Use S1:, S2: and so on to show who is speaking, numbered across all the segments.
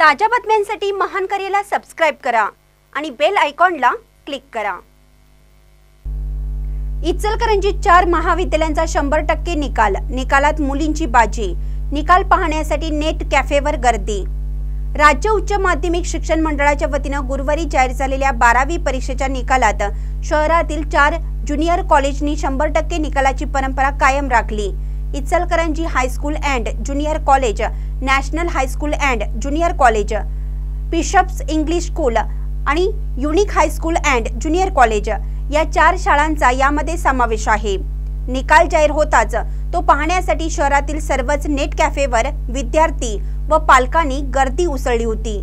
S1: ताज्या बातम्यांसाठी महान करेला सबस्क्राइब करा आणि बेल आयकॉनला क्लिक करा। इचलकरंजीत 4 महाविद्यालयांचा 100% निकालात मुलींची बाजी। निकाल पाहण्यासाठी नेट कॅफेवर गर्दी। राज्य उच्च माध्यमिक शिक्षण मंडळाच्या वतीने गुरुवारी जाहीर झालेल्या 12वी परीक्षेच्या निकालात शहरातील 4 ज्युनियर कॉलेजनी 100% निकालाची परंपरा कायम राखली। Ichalkaranji high school and junior college, national high school and junior college, bishop's English school आणि unique high school and junior college या 4 शाळांचा यामध्ये समावेश आहे। निकाल जाहीर होताच तो पाहण्यासाठी शहरातील सर्वच नेट कॅफेवर विद्यार्थी व पालकांनी गर्दी उसळली होती।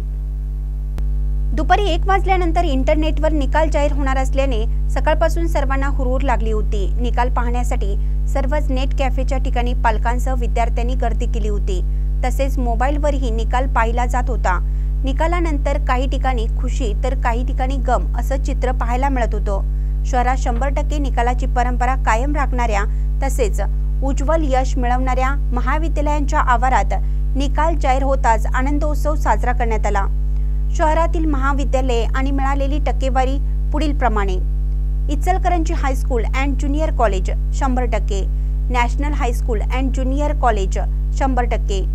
S1: दुपारी 1 वाजल्यानंतर इंटरनेटवर निकाल जाहीर होणार असल्याने सकाळपासून सर्वांना हुरहुर लागली होती। निकाल पाहण्यासाठी सर्वच नेट कॅफेच्या ठिकाणी पालकांसह विद्यार्थ्यांनी गर्दी केली होती। तसेच मोबाईलवरही निकाल पाहिला जात होता। निकालानंतर काही ठिकाणी खुशी तर काही ठिकाणी गम असं चित्र पाहायला मिळत होतं। शहरात 100% निकालाची परंपरा कायम राखणाऱ्या तसेच उज्ज्वल यश मिळवणाऱ्या महाविद्यालयांच्या आवारात निकाल जाहीर होताच आनंदोत्सव साजरा करण्यात आला। शहरातील महाविद्यालये आणि मिळालेली टक्केवारी पुढील प्रमाणे: Ichalkaranji high school and junior college 100%, national high school and junior college 100%,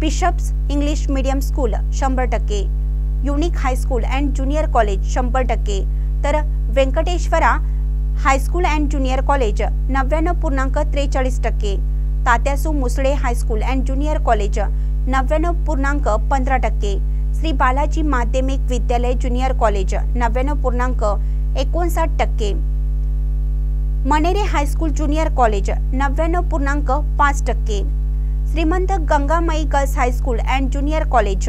S1: bishop's English medium school 100%, unique high school and junior college 100%, तर Venkateshwara high school and junior college 99.43%, Tatyasu Musale high school and junior college 99.15%, Shri Balaji माध्यमिक विद्यालय junior college 99.59%, Manere high school junior college 99.5%, Shrimant Gangamai girls high school and junior college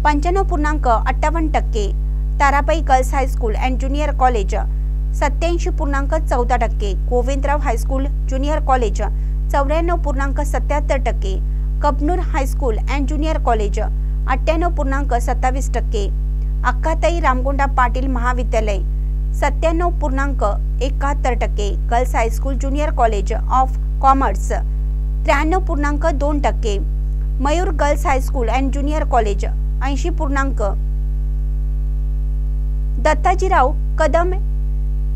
S1: 95.58%, Tarabai girls high school and junior college 87.14%, Govindrao high school junior college 94.77%, Kabnur high school and junior college 98.27%, Akkatai Ramgonda Patil महाविद्यालय 97.71%, girls high school junior college of commerce 93.2%, Mayur girls high school and junior college 80%, Dattajirao Kadam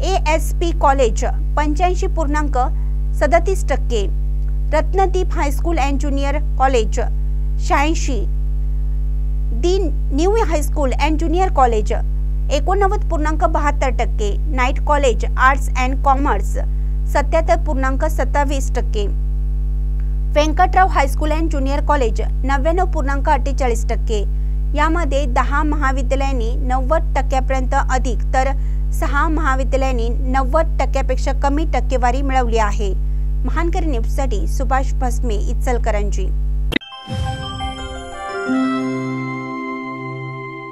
S1: ASP college 85.37%, Ratnadeep high school and junior college 86%, the new high school and junior college 89.72%, night college arts and commerce 77.27%, Vyankatrao high school and junior college 99.48%। यामध्ये 10 महाविद्यालयांनी 90% अधिक तर 6 महाविद्यालयांनी 90% कमी टक्केवारी मिळवली आहे। महानकरी न्यूजसाठी सुभाष भस्मे, इचलकरंजी।